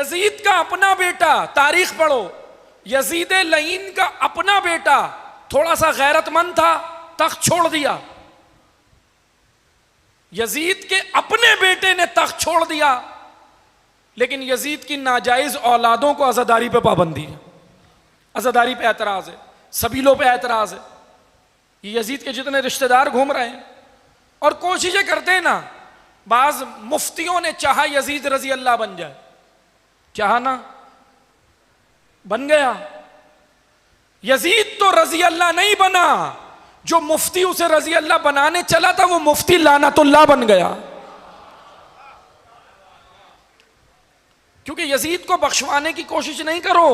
Yazid का अपना बेटा, तारीख पढ़ो, यजीद लईन का अपना बेटा थोड़ा सा गैरतमंद था, तख्त छोड़ दिया। यजीद के अपने बेटे ने तख्त छोड़ दिया, लेकिन यजीद की नाजायज औलादों को अज़ादारी पे पाबंदी है, अज़ादारी पे एतराज है, सबीलों पे एतराज है। ये यजीद के जितने रिश्तेदार घूम रहे हैं और कोशिशें करते हैं ना, बाज मुफ्तियों ने चाहा यजीद रजी अल्लाह बन जाए, चाहा ना, बन गया। यजीद तो रजी अल्लाह नहीं बना, जो मुफ्ती उसे रजी अल्लाह बनाने चला था वो मुफ्ती लानतुल्लाह बन गया। क्योंकि यजीद को बख्शवाने की कोशिश नहीं करो,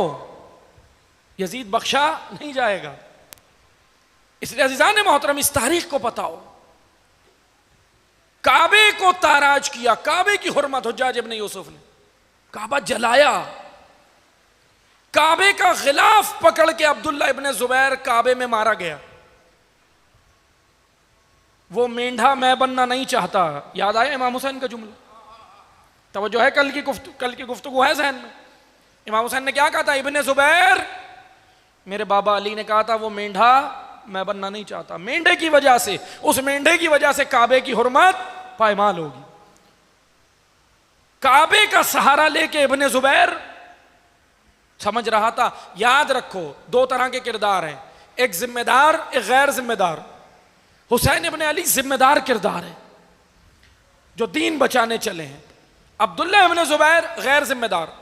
यजीद बख्शा नहीं जाएगा। इसलिए अज़ीज़ान मोहतरम, इस तारीख को पता हो। काबे को ताराज किया, काबे की हुर्मत हुज्जाज इब्न यूसुफ ने, काबा जलाया। काबे का खिलाफ पकड़ के अब्दुल्ला इब्न जुबैर काबे में मारा गया। वो मेंढा मैं बनना नहीं चाहता, याद आया इमाम हुसैन का जुमला? तवज्जो है, कल की गुफ्तगू है जहन में। इमाम हुसैन ने क्या कहा था? इब्न जुबैर, मेरे बाबा अली ने कहा था वो मेंढा मैं बनना नहीं चाहता। मेंढे की वजह से, उस मेंढे की वजह से काबे की हुर्मत पायमाल होगी। काबे का सहारा लेके इब्न जुबैर समझ रहा था। याद रखो, दो तरह के किरदार हैं, एक जिम्मेदार, एक गैर जिम्मेदार। हुसैन इब्न अली जिम्मेदार किरदार है, जो दीन बचाने चले हैं। अब्दुल्ला इब्न जुबैर गैर जिम्मेदार।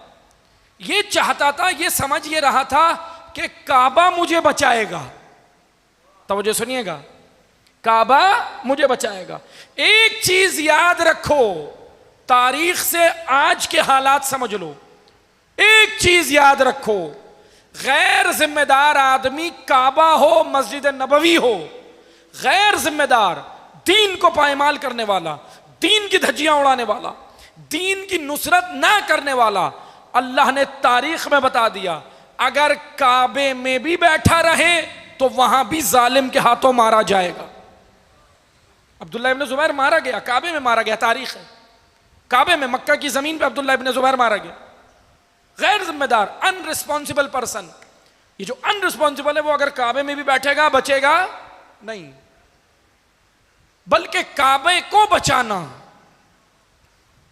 ये चाहता था, ये समझ ये रहा था कि काबा मुझे बचाएगा। तवज्जो सुनिएगा, काबा मुझे बचाएगा। एक चीज याद रखो, तारीख से आज के हालात समझ लो। एक चीज याद रखो, गैर जिम्मेदार आदमी, काबा हो, मस्जिद नबवी हो, गैर जिम्मेदार, दीन को पायमाल करने वाला, दीन की धज्जियां उड़ाने वाला, दीन की नुसरत ना करने वाला, अल्लाह ने तारीख में बता दिया, अगर काबे में भी बैठा रहे तो वहां भी जालिम के हाथों मारा जाएगा। अब्दुल्ला इब्न जुबैर मारा गया, काबे में मारा गया, तारीख है। काबे में, मक्का की जमीन पे अब्दुल्ला इब्न जुबैर मारा गया। गैर जिम्मेदार, अनरिस्पॉन्सिबल पर्सन। ये जो अनरिस्पॉन्सिबल है वो अगर काबे में भी बैठेगा बचेगा नहीं, बल्कि काबे को बचाना।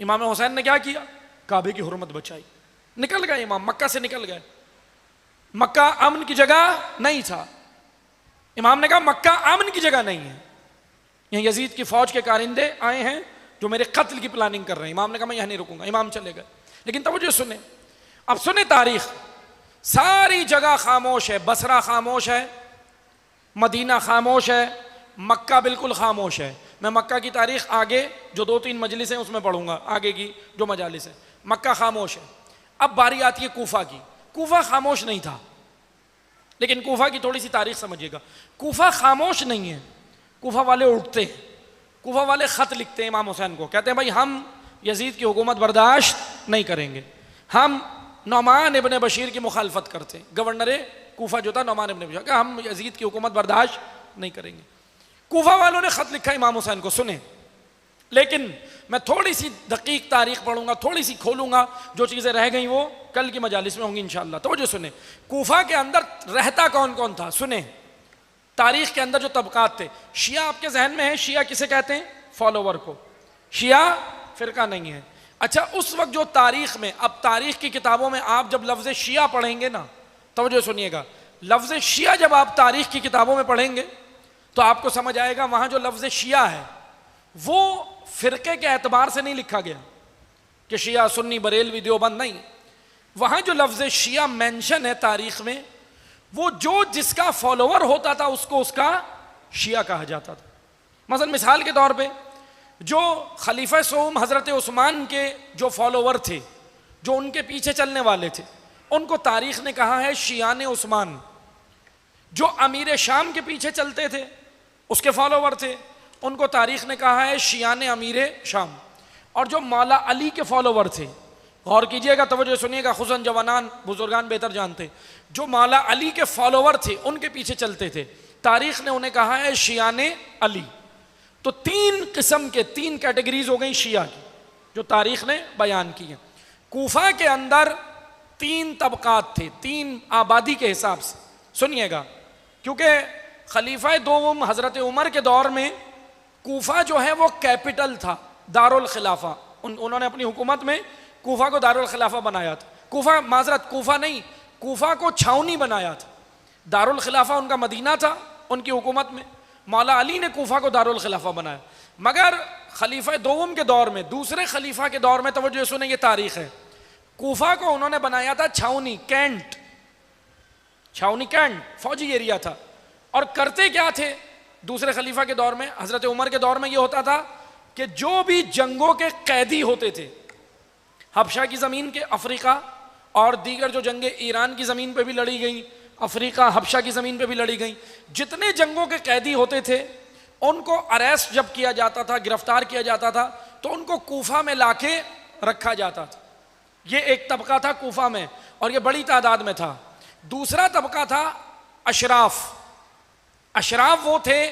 इमाम हुसैन ने क्या किया? काबे की हुर्मत बचाई। निकल गए इमाम, मक्का से निकल गए। मक्का अमन की जगह नहीं था। इमाम ने कहा मक्का अमन की जगह नहीं है, यहां यजीद की फौज के कारिंदे आए हैं जो मेरे कत्ल की प्लानिंग कर रहे हैं। इमाम ने कहा मैं यहां नहीं रुकूंगा। इमाम चले गए। लेकिन तवज्जो सुने, अब सुने तारीख, सारी जगह खामोश है। बसरा खामोश है, मदीना खामोश है, मक्का बिल्कुल खामोश है। मैं मक्का की तारीख आगे जो 2-3 मजलिस हैं उसमें पढ़ूंगा, आगे की जो मजालिस है। मक्का खामोश है। अब बारी आती है कूफा की। कूफा खामोश नहीं था, लेकिन कूफा की थोड़ी सी तारीख समझिएगा। कूफा खामोश नहीं है, कूफा वाले उठते हैं, कूफा वाले खत लिखते हैं इमाम हुसैन को, कहते हैं भाई हम यजीद की हुकूमत बर्दाश्त नहीं करेंगे, हम नौमान इब्न बशीर की मुखालफत करते हैं। गवर्नर कूफा जो था नौमान इब्न बशीर, हम यजीद की हुकूमत बर्दाश्त नहीं करेंगे। कूफा वालों ने खत लिखा इमाम हुसैन को, सुने। लेकिन मैं थोड़ी सी दकीक तारीख पढ़ूंगा, थोड़ी सी खोलूंगा, जो चीज़ें रह गई वो कल की मजालिस में होंगी इंशाअल्लाह। तो जो सुने, कूफा के अंदर रहता कौन कौन था, सुने। तारीख के अंदर जो तबकात थे, शिया आपके जहन में है, शिया किसे कहते हैं? फॉलोवर को। शिया फिरका नहीं है। अच्छा, उस वक्त जो तारीख में, अब तारीख की किताबों में आप जब लफ्ज़ शिया पढ़ेंगे ना, तो जो सुनिएगा, लफ्ज़ शिया जब आप तारीख की किताबों में पढ़ेंगे तो आपको समझ आएगा वहां जो लफ्ज़ शिया है वो फिरके के एतबार से नहीं लिखा गया कि शिया सुन्नी बरेलवी देवबंद, नहीं। वहां जो लफ्ज़ शिया मेंशन है तारीख में, वो जो जिसका फॉलोवर होता था उसको उसका शिया कहा जाता था। मसलन मिसाल के तौर पे, जो खलीफा सोम हज़रत उस्मान के जो फॉलोवर थे, जो उनके पीछे चलने वाले थे, उनको तारीख ने कहा है शियाने उस्मान। जो अमीर शाम के पीछे चलते थे, उसके फॉलोवर थे, उनको तारीख ने कहा है शियाने अमीर शाम। और जो मौला अली के फॉलोवर थे, गौर कीजिएगा, तवज्जो सुनिएगा, खुसन जवानान बुजुर्गान बेहतर जानते, जो मौला अली के फॉलोवर थे उनके पीछे चलते थे, तारीख ने उन्हें कहा है शियाने अली। तो 3 किस्म के 3 कैटेगरीज हो गई शिया की जो तारीख ने बयान की है। कूफा के अंदर 3 तबकात थे, 3 आबादी के हिसाब से। सुनिएगा, क्योंकि खलीफा दोम हजरत उमर के दौर में कूफा जो है वो कैपिटल था, दारुल खिलाफा। उन्होंने अपनी हुकूमत में कूफा को दारुल खिलाफा बनाया था। कूफा, माजरत, कूफा नहीं, कूफा को छावनी बनाया था। दारुल खिलाफा उनका मदीना था उनकी हुकूमत में। मौला अली ने कूफा को दारुल खिलाफा बनाया। मगर खलीफा दोम के दौर में, दूसरे खलीफा के दौर में, तवज्जो सुने, ये तारीख है, कूफा को उन्होंने बनाया था छावनी, कैंट, छावनी कैंट, फौजी एरिया था। और करते क्या थे दूसरे खलीफा के दौर में, हजरत उमर के दौर में ये होता था कि जो भी जंगों के कैदी होते थे, हबशा की ज़मीन के, अफ्रीका और दीगर जो जंगें ईरान की ज़मीन पे भी लड़ी गई, अफ्रीका हबशा की ज़मीन पे भी लड़ी गई, जितने जंगों के कैदी होते थे उनको अरेस्ट जब किया जाता था, गिरफ्तार किया जाता था, तो उनको कूफा में लाके रखा जाता था। ये एक तबका था कूफा में, और ये बड़ी तादाद में था। दूसरा तबका था अशराफ। अशराफ वो थे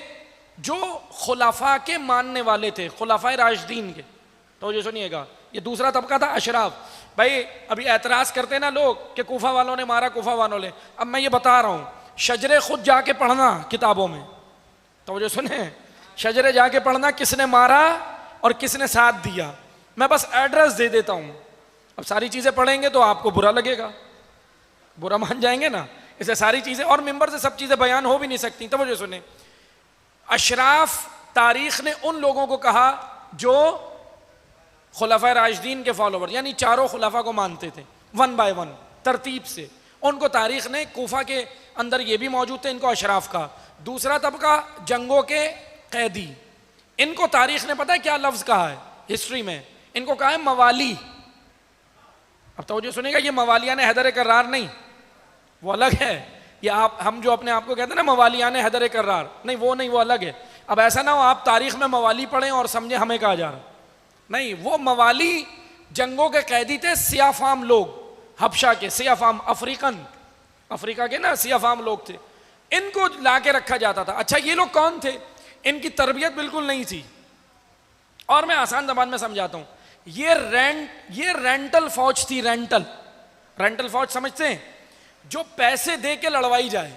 जो खुलाफा के मानने वाले थे, खुलाफा राशिदीन के। तो ये सुनिएगा, ये दूसरा तबका था अशराफ। भाई अभी एतराज़ करते ना लोग कि कूफा वालों ने मारा, कूफा वालों ने, अब मैं ये बता रहा हूँ, शजरे खुद जाके पढ़ना किताबों में। तो जो सुने, शजरे जाके पढ़ना किसने मारा और किसने साथ दिया। मैं बस एड्रेस दे देता हूँ। अब सारी चीज़ें पढ़ेंगे तो आपको बुरा लगेगा, बुरा मान जाएंगे ना, इसलिए सारी चीज़ें, और मिंबर से सब चीज़ें बयान हो भी नहीं सकती। तो मुझे सुने, अशराफ तारीख ने उन लोगों को कहा जो खुलाफा राशिदीन के फॉलोवर, यानी चारों खुलाफा को मानते थे, 1 बाय 1 तरतीब से, उनको तारीख ने, कूफा के अंदर ये भी मौजूद थे, इनको अशराफ का। दूसरा तबका जंगों के कैदी, इनको तारीख ने पता है क्या लफ्ज़ कहा है हिस्ट्री में, इनको कहा है मवाली। अब तो जो सुनेगा, ये मवालियान हैदर कर्रार नहीं, वो अलग है। ये हम जो अपने आप को कहते हैं ना मवालियान हैदर कर्रार, नहीं वो नहीं, वो अलग है। अब ऐसा ना हो आप तारीख में मवाली पढ़ें और समझे हमें कहा जा रहा, नहीं, वो मवाली जंगों के कैदी थे, सियाफाम लोग, हबशा के सियाफाम, अफ्रीका के ना सियाफाम लोग थे, इनको ला के रखा जाता था। अच्छा, ये लोग कौन थे? इनकी तरबियत बिल्कुल नहीं थी, और मैं आसान ज़बान में समझाता हूँ। ये रेंटल फौज थी, रेंटल फौज समझते हैं, जो पैसे दे के लड़वाई जाए।